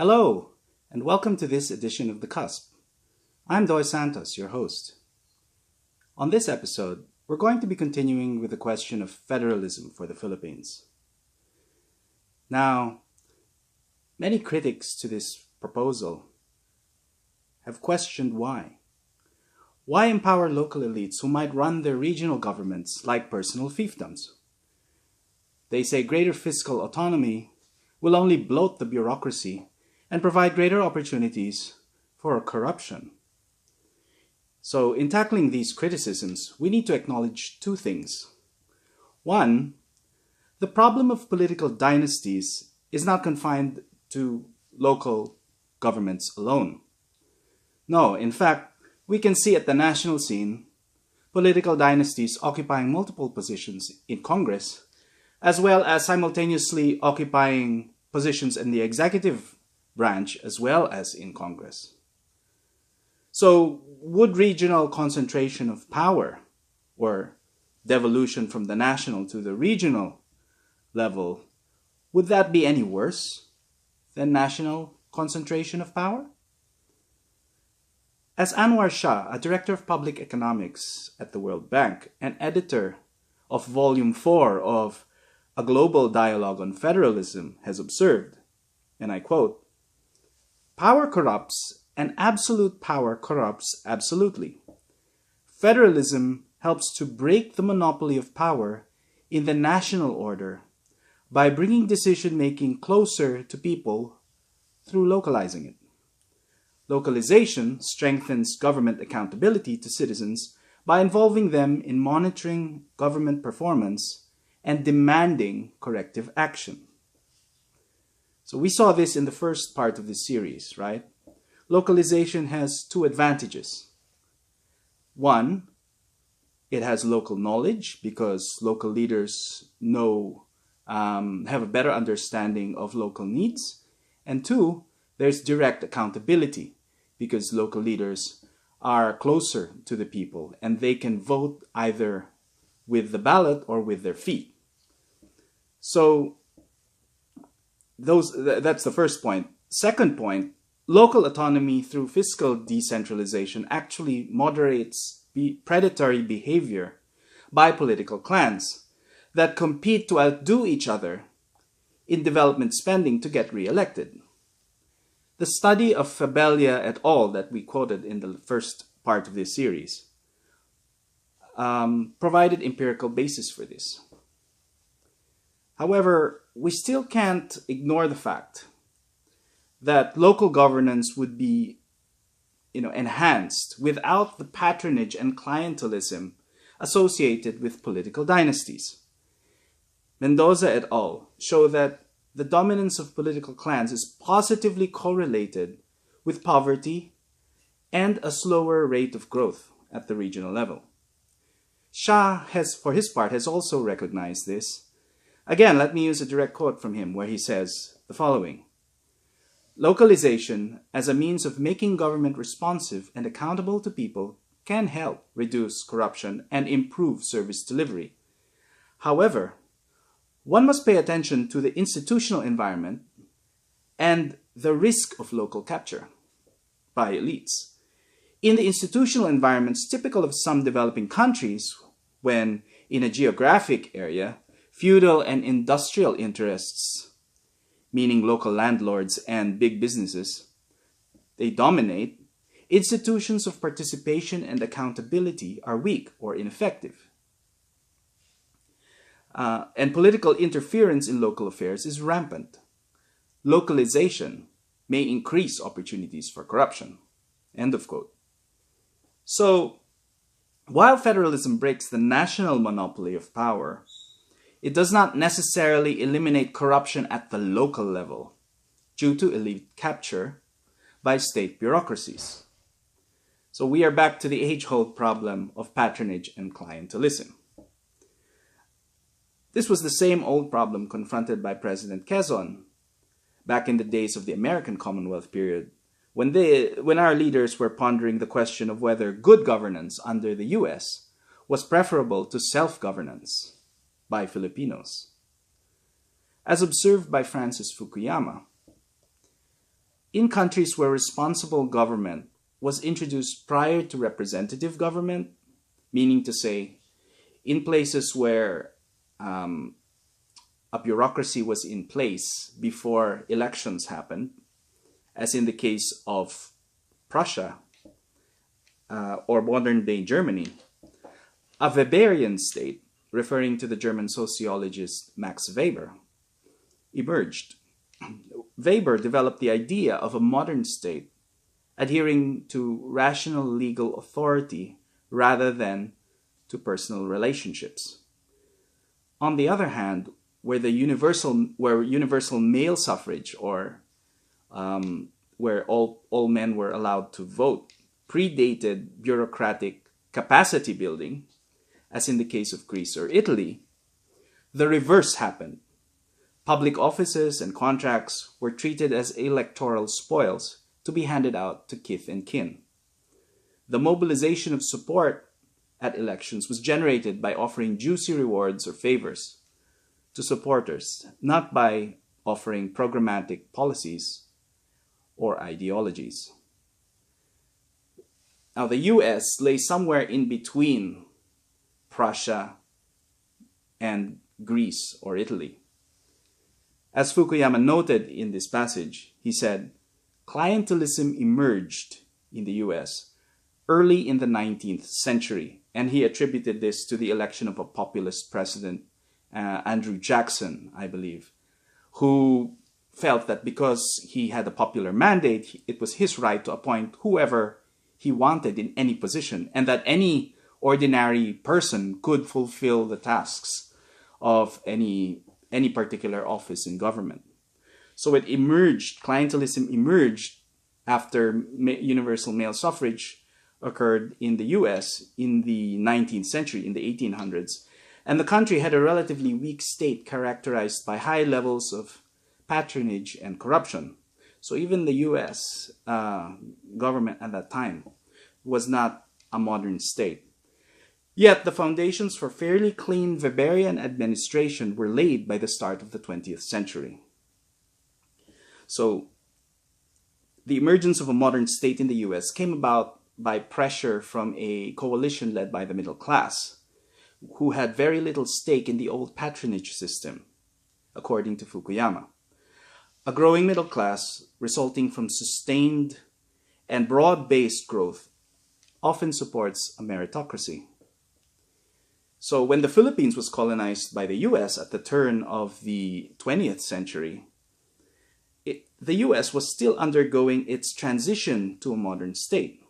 Hello, and welcome to this edition of The Cusp. I'm Doy Santos, your host. On this episode, we're going to be continuing with the question of federalism for the Philippines. Now, many critics to this proposal have questioned why. Why empower local elites who might run their regional governments like personal fiefdoms? They say greater fiscal autonomy will only bloat the bureaucracy and provide greater opportunities for corruption. So in tackling these criticisms, we need to acknowledge two things. One, the problem of political dynasties is not confined to local governments alone. No, in fact, we can see at the national scene political dynasties occupying multiple positions in Congress, as well as simultaneously occupying positions in the executive branch as well as in Congress. So would regional concentration of power or devolution from the national to the regional level, would that be any worse than national concentration of power? As Anwar Shah, a director of public economics at the World Bank and editor of Volume 4 of A Global Dialogue on Federalism, has observed, and I quote, "Power corrupts, and absolute power corrupts absolutely. Federalism helps to break the monopoly of power in the national order by bringing decision-making closer to people through localizing it. Localization strengthens government accountability to citizens by involving them in monitoring government performance and demanding corrective action." So we saw this in the first part of this series, right? Localization has two advantages. One, it has local knowledge because local leaders have a better understanding of local needs. And two, there's direct accountability because local leaders are closer to the people and they can vote either with the ballot or with their feet. So that's the first point. Second point, local autonomy through fiscal decentralization actually moderates predatory behavior by political clans that compete to outdo each other in development spending to get re-elected. The study of Fabelia et al. That we quoted in the first part of this series provided empirical basis for this. However, we still can't ignore the fact that local governance would be enhanced without the patronage and clientelism associated with political dynasties. Mendoza et al. Show that the dominance of political clans is positively correlated with poverty and a slower rate of growth at the regional level. Shah has, for his part, has also recognized this. Again, let me use a direct quote from him where he says the following: "Localization as a means of making government responsive and accountable to people can help reduce corruption and improve service delivery. However, one must pay attention to the institutional environment and the risk of local capture by elites. In the institutional environments typical of some developing countries, when in a geographic area, feudal and industrial interests, meaning local landlords and big businesses, they dominate, institutions of participation and accountability are weak or ineffective. And political interference in local affairs is rampant. Localization may increase opportunities for corruption." End of quote. So, while federalism breaks the national monopoly of power, it does not necessarily eliminate corruption at the local level due to elite capture by state bureaucracies. So we are back to the age-old problem of patronage and clientelism. This was the same old problem confronted by President Quezon back in the days of the American Commonwealth period, when our leaders were pondering the question of whether good governance under the US was preferable to self-governance by Filipinos. As observed by Francis Fukuyama, in countries where responsible government was introduced prior to representative government, meaning to say, in places where a bureaucracy was in place before elections happened, as in the case of Prussia or modern-day Germany, a Weberian state, referring to the German sociologist Max Weber, emerged. Weber developed the idea of a modern state adhering to rational legal authority rather than to personal relationships. On the other hand, where universal male suffrage, or where all men were allowed to vote, predated bureaucratic capacity building, as in the case of Greece or Italy, the reverse happened. Public offices and contracts were treated as electoral spoils to be handed out to kith and kin. The mobilization of support at elections was generated by offering juicy rewards or favors to supporters, not by offering programmatic policies or ideologies. Now, the US lay somewhere in between Prussia and Greece or Italy. As Fukuyama noted in this passage, he said, clientelism emerged in the US early in the 19th century, and he attributed this to the election of a populist president, Andrew Jackson, I believe, who felt that because he had a popular mandate, it was his right to appoint whoever he wanted in any position, and that any ordinary person could fulfill the tasks of any particular office in government. So it emerged, clientelism emerged after universal male suffrage occurred in the US in the 19th century, in the 1800s. And the country had a relatively weak state characterized by high levels of patronage and corruption. So even the US government at that time was not a modern state. Yet the foundations for fairly clean Weberian administration were laid by the start of the 20th century. So the emergence of a modern state in the US came about by pressure from a coalition led by the middle class, who had very little stake in the old patronage system, according to Fukuyama. A growing middle class resulting from sustained and broad-based growth often supports a meritocracy. So when the Philippines was colonized by the US at the turn of the 20th century, the US was still undergoing its transition to a modern state.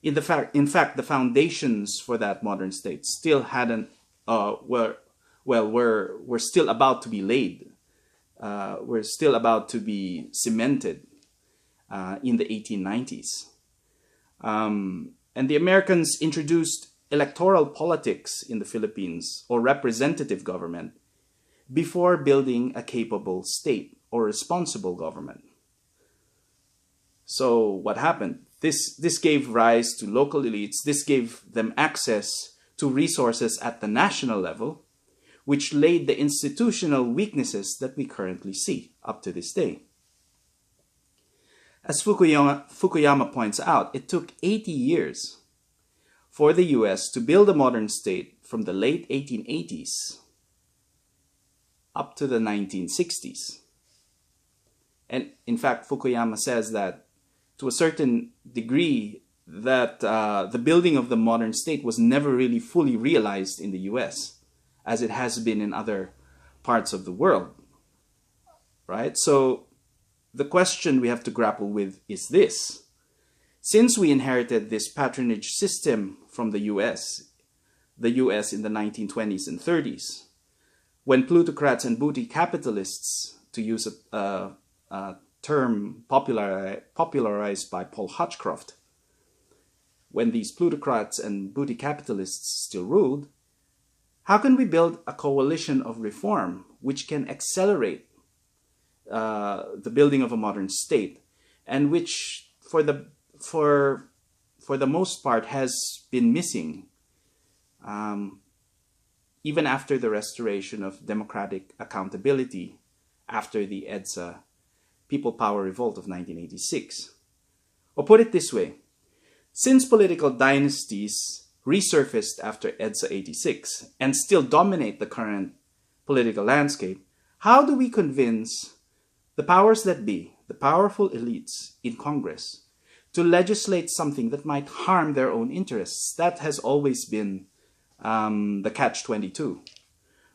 In fact, the foundations for that modern state still hadn't were still about to be laid. Were still about to be cemented in the 1890s. And the Americans introduced electoral politics in the Philippines, or representative government, before building a capable state or responsible government. So what happened? This gave rise to local elites. This gave them access to resources at the national level, which laid the institutional weaknesses that we currently see up to this day. As Fukuyama points out, it took 80 years for the US to build a modern state from the late 1880s up to the 1960s. And in fact, Fukuyama says that to a certain degree that the building of the modern state was never really fully realized in the US, as it has been in other parts of the world, right? So the question we have to grapple with is this. Since we inherited this patronage system from the US in the 1920s and 30s, when plutocrats and booty capitalists, to use a term popularized by Paul Hutchcroft, when these plutocrats and booty capitalists still ruled, how can we build a coalition of reform which can accelerate the building of a modern state, and which, for the most part, has been missing, even after the restoration of democratic accountability after the EDSA People Power Revolt of 1986. Or put it this way, since political dynasties resurfaced after EDSA 86 and still dominate the current political landscape, how do we convince the powers that be, the powerful elites in Congress, to legislate something that might harm their own interests? That has always been the catch-22,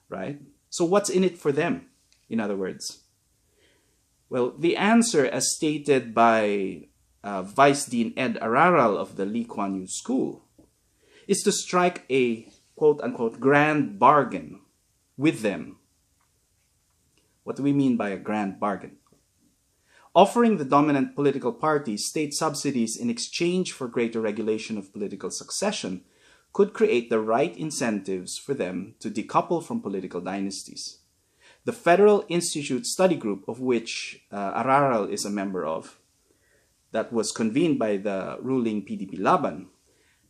right? So what's in it for them, in other words? Well, the answer, as stated by Vice Dean Ed Araral of the Lee Kuan Yew School, is to strike a quote-unquote grand bargain with them. What do we mean by a grand bargain? Offering the dominant political parties state subsidies in exchange for greater regulation of political succession could create the right incentives for them to decouple from political dynasties. The Federal Institute Study Group, of which Araral is a member of, that was convened by the ruling PDP-Laban,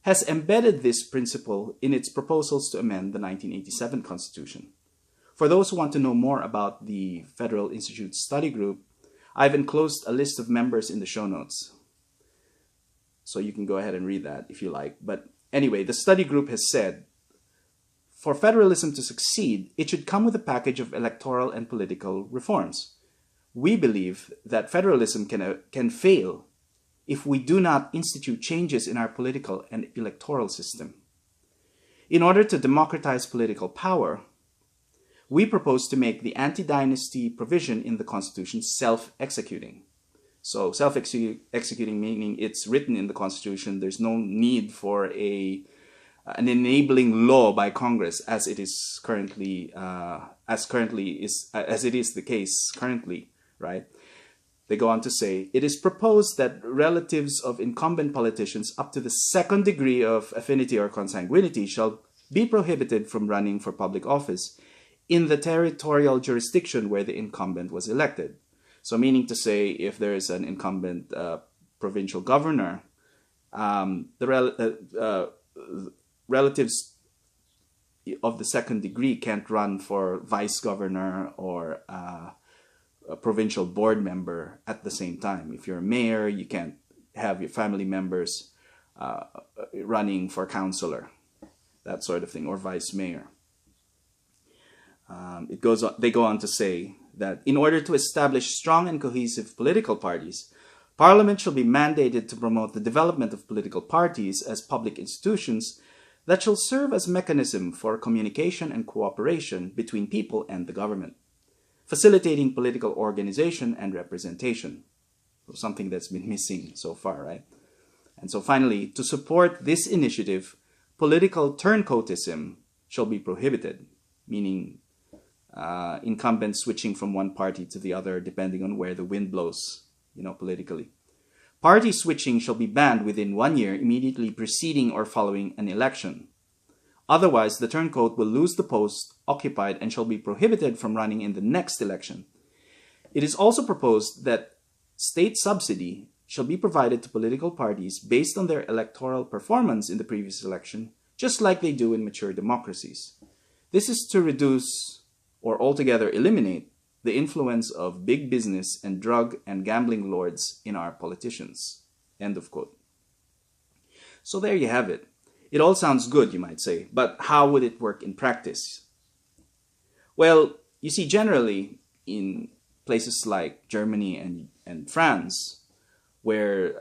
has embedded this principle in its proposals to amend the 1987 Constitution. For those who want to know more about the Federal Institute Study Group, I've enclosed a list of members in the show notes. So you can go ahead and read that if you like. But anyway, the study group has said, for federalism to succeed, it should come with a package of electoral and political reforms. We believe that federalism can fail if we do not institute changes in our political and electoral system. In order to democratize political power, we propose to make the anti-dynasty provision in the Constitution self-executing. So self-executing meaning it's written in the Constitution. There's no need for an enabling law by Congress as it is currently, as it is the case currently, right? They go on to say, it is proposed that relatives of incumbent politicians up to the second degree of affinity or consanguinity shall be prohibited from running for public office in the territorial jurisdiction where the incumbent was elected. So meaning to say, if there is an incumbent provincial governor, the relatives of the second degree can't run for vice governor or a provincial board member at the same time. If you're a mayor, you can't have your family members running for councillor, that sort of thing, or vice mayor. They go on to say that in order to establish strong and cohesive political parties, Parliament shall be mandated to promote the development of political parties as public institutions that shall serve as mechanism for communication and cooperation between people and the government, facilitating political organization and representation. So something that's been missing so far, right? And so finally, to support this initiative, political turncoatism shall be prohibited, meaning incumbents switching from one party to the other depending on where the wind blows, politically. Party switching shall be banned within 1 year immediately preceding or following an election. Otherwise, the turncoat will lose the post occupied and shall be prohibited from running in the next election. It is also proposed that state subsidy shall be provided to political parties based on their electoral performance in the previous election, just like they do in mature democracies. This is to reduce or altogether eliminate the influence of big business and drug and gambling lords in our politicians. End of quote. So there you have it. It all sounds good, you might say, but how would it work in practice? Well, you see, generally in places like Germany and France, where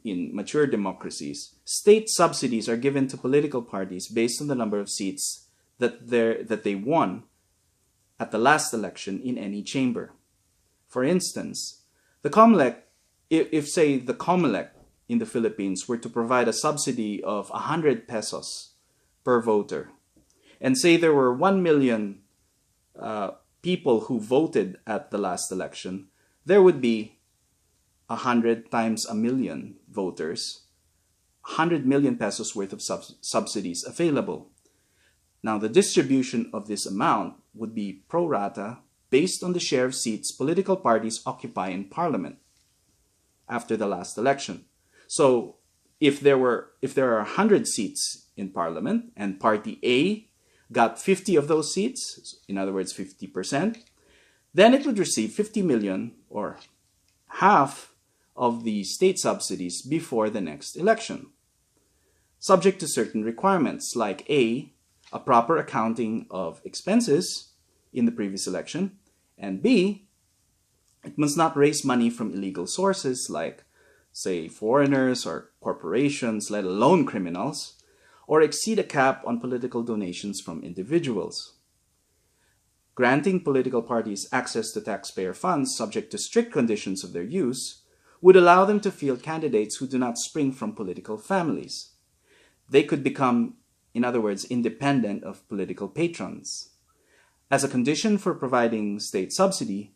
in mature democracies, state subsidies are given to political parties based on the number of seats that they won at the last election in any chamber. For instance, the COMELEC, if say the COMELEC in the Philippines were to provide a subsidy of 100 pesos per voter, and say there were 1 million people who voted at the last election, there would be 100 times a million voters, 100 million pesos worth of subsidies available. Now, the distribution of this amount would be pro rata based on the share of seats political parties occupy in Parliament after the last election. So if there are 100 seats in Parliament and Party A got 50 of those seats, in other words 50%, then it would receive 50 million or half of the state subsidies before the next election, subject to certain requirements like A, a proper accounting of expenses in the previous election, and B, it must not raise money from illegal sources like, say, foreigners or corporations, let alone criminals, or exceed a cap on political donations from individuals. Granting political parties access to taxpayer funds subject to strict conditions of their use would allow them to field candidates who do not spring from political families. They could become, in other words, independent of political patrons. As a condition for providing state subsidy,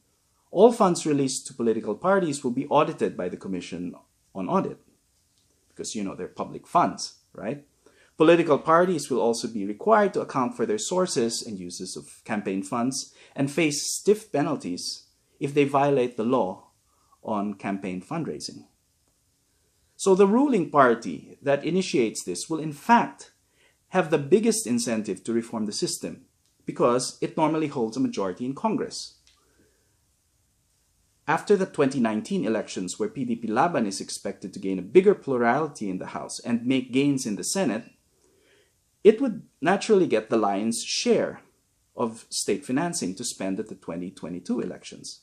all funds released to political parties will be audited by the Commission on Audit, because, they're public funds, right? Political parties will also be required to account for their sources and uses of campaign funds and face stiff penalties if they violate the law on campaign fundraising. So the ruling party that initiates this will in fact have the biggest incentive to reform the system because it normally holds a majority in Congress. After the 2019 elections, where PDP-Laban is expected to gain a bigger plurality in the House and make gains in the Senate, it would naturally get the lion's share of state financing to spend at the 2022 elections.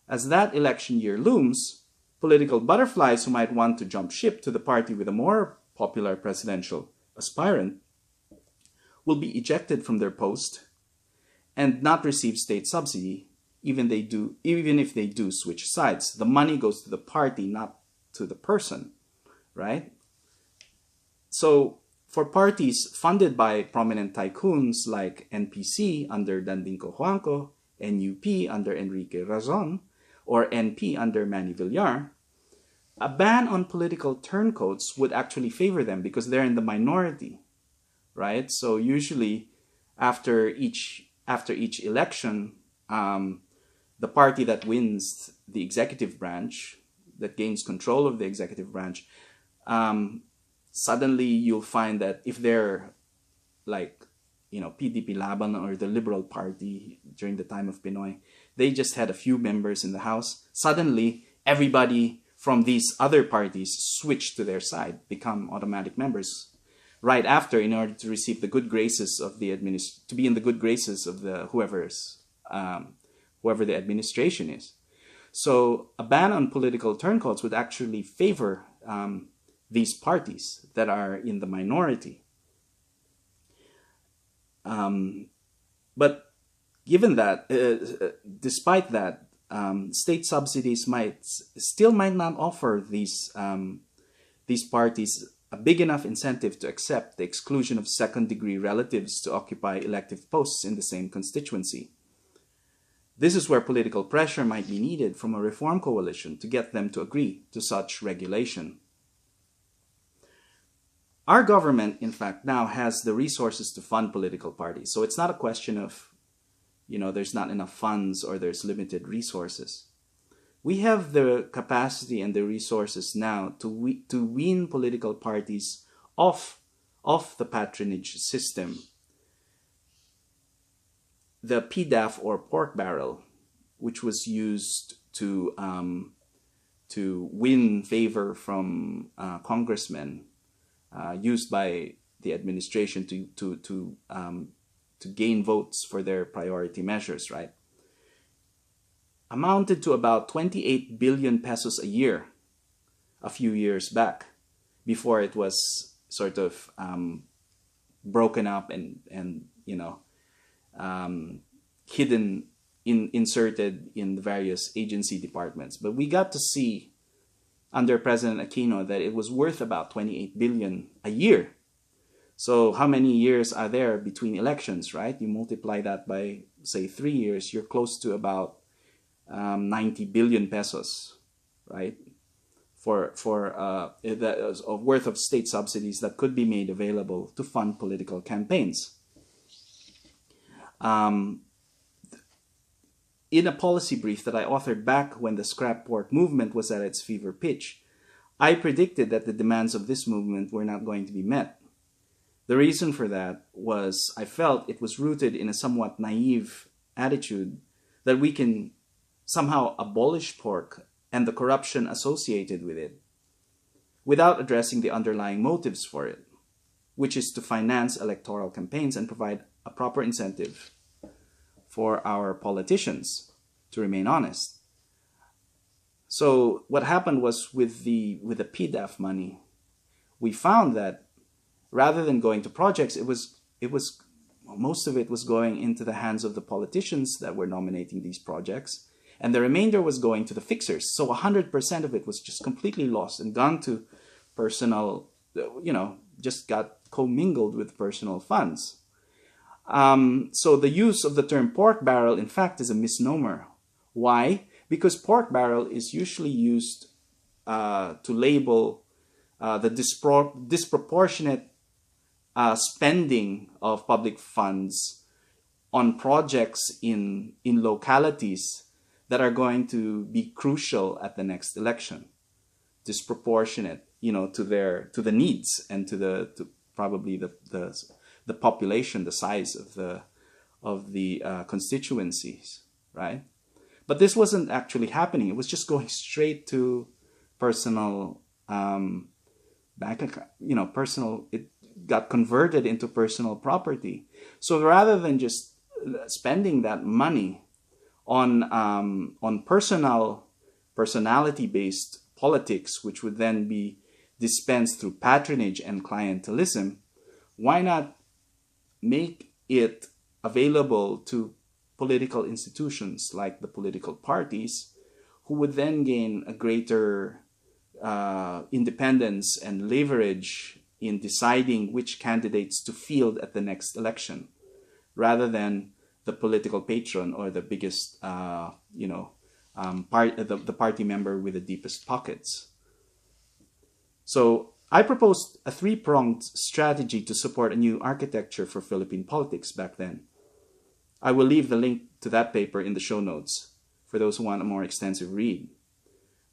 As that election year looms, political butterflies who might want to jump ship to the party with a more popular presidential aspirant will be ejected from their post and not receive state subsidy, even if they do switch sides. The money goes to the party, not to the person, right? So for parties funded by prominent tycoons like NPC under Dandinko Juanco, NUP under Enrique Razon, or NP under Manny Villar, a ban on political turncoats would actually favor them because they're in the minority, right? So usually after each election, the party that wins the executive branch, that gains control of the executive branch, suddenly you'll find that if they're like, PDP-Laban or the Liberal Party during the time of Pinoy, they just had a few members in the House. Suddenly, everybody from these other parties switch to their side, become automatic members right after, in order to receive the good graces of the to be in the good graces of the whoever the administration is. So a ban on political turncoats would actually favor these parties that are in the minority. But given that, despite that, state subsidies might not offer these parties a big enough incentive to accept the exclusion of second-degree relatives to occupy elective posts in the same constituency. This is where political pressure might be needed from a reform coalition to get them to agree to such regulation. Our government, in fact, now has the resources to fund political parties. So it's not a question of, there's not enough funds or there's limited resources. We have the capacity and the resources now to wean political parties off the patronage system. The PDAF, or pork barrel, which was used to win favor from congressmen, used by the administration to gain votes for their priority measures, right? Amounted to about 28 billion pesos a year a few years back, before it was sort of broken up and inserted in the various agency departments. But we got to see under President Aquino that it was worth about 28 billion a year. So how many years are there between elections, right? You multiply that by, say, 3 years, you're close to about 90 billion pesos, right? For the worth of state subsidies that could be made available to fund political campaigns. In a policy brief that I authored back when the scrap pork movement was at its fever pitch, I predicted that the demands of this movement were not going to be met. The reason for that was I felt it was rooted in a somewhat naive attitude that we can somehow abolish pork and the corruption associated with it, without addressing the underlying motives for it, which is to finance electoral campaigns and provide a proper incentive for our politicians to remain honest. So what happened was with the PDAF money, we found that rather than going to projects, most of it was going into the hands of the politicians that were nominating these projects, and the remainder was going to the fixers. So 100% of it was just completely lost and gone to personal, just got commingled with personal funds. So the use of the term pork barrel, in fact, is a misnomer. Why? Because pork barrel is usually used to label the disproportionate spending of public funds on projects in localities that are going to be crucial at the next election. Disproportionate, to the needs and to probably the population, the size of the constituencies, right? But this wasn't actually happening. It was just going straight to personal bank account, personal. It got converted into personal property. So rather than just spending that money on personality-based politics, which would then be dispensed through patronage and clientelism, why not make it available to political institutions like the political parties, who would then gain a greater independence and leverage in deciding which candidates to field at the next election, rather than the political patron or the biggest, the party member with the deepest pockets. So I proposed a three-pronged strategy to support a new architecture for Philippine politics back then. I will leave the link to that paper in the show notes for those who want a more extensive read.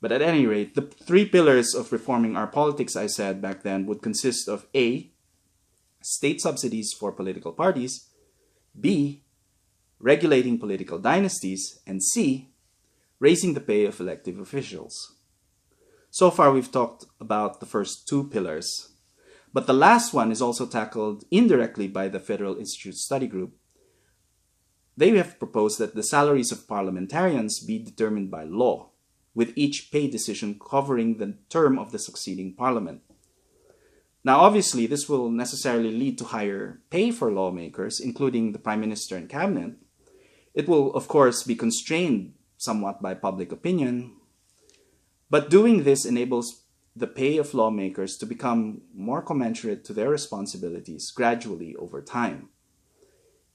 But at any rate, the three pillars of reforming our politics, I said back then, would consist of A, state subsidies for political parties, B, regulating political dynasties, and C, raising the pay of elective officials. So far, we've talked about the first two pillars, but the last one is also tackled indirectly by the Federal Institute Study Group. They have proposed that the salaries of parliamentarians be determined by law, with each pay decision covering the term of the succeeding parliament. Now, obviously, this will necessarily lead to higher pay for lawmakers, including the Prime Minister and Cabinet. It will, of course, be constrained somewhat by public opinion, but doing this enables the pay of lawmakers to become more commensurate to their responsibilities gradually over time.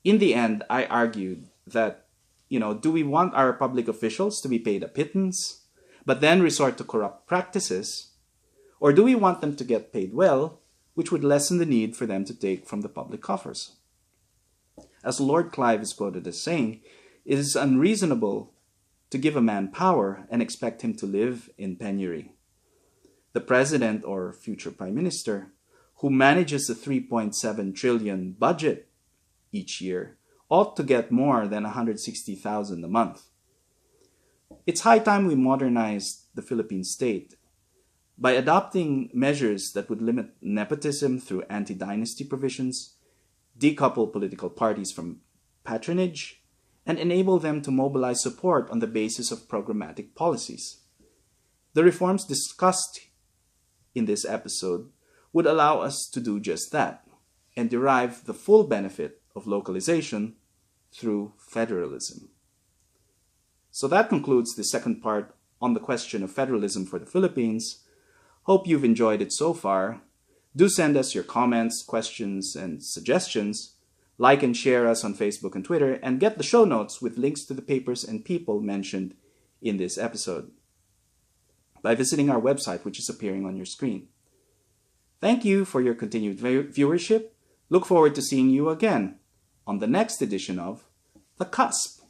In the end, I argued that, do we want our public officials to be paid a pittance, but then resort to corrupt practices? Or do we want them to get paid well, which would lessen the need for them to take from the public coffers? As Lord Clive is quoted as saying, it is unreasonable to give a man power and expect him to live in penury. The president or future prime minister, who manages a 3.7 trillion budget each year, ought to get more than 160,000 a month. It's high time we modernized the Philippine state by adopting measures that would limit nepotism through anti-dynasty provisions, decouple political parties from patronage, and enable them to mobilize support on the basis of programmatic policies. The reforms discussed in this episode would allow us to do just that and derive the full benefit of localization through federalism. So that concludes the second part on the question of federalism for the Philippines. Hope you've enjoyed it so far. Do send us your comments, questions, and suggestions. Like and share us on Facebook and Twitter, and get the show notes with links to the papers and people mentioned in this episode by visiting our website, which is appearing on your screen. Thank you for your continued viewership. Look forward to seeing you again on the next edition of The Cusp.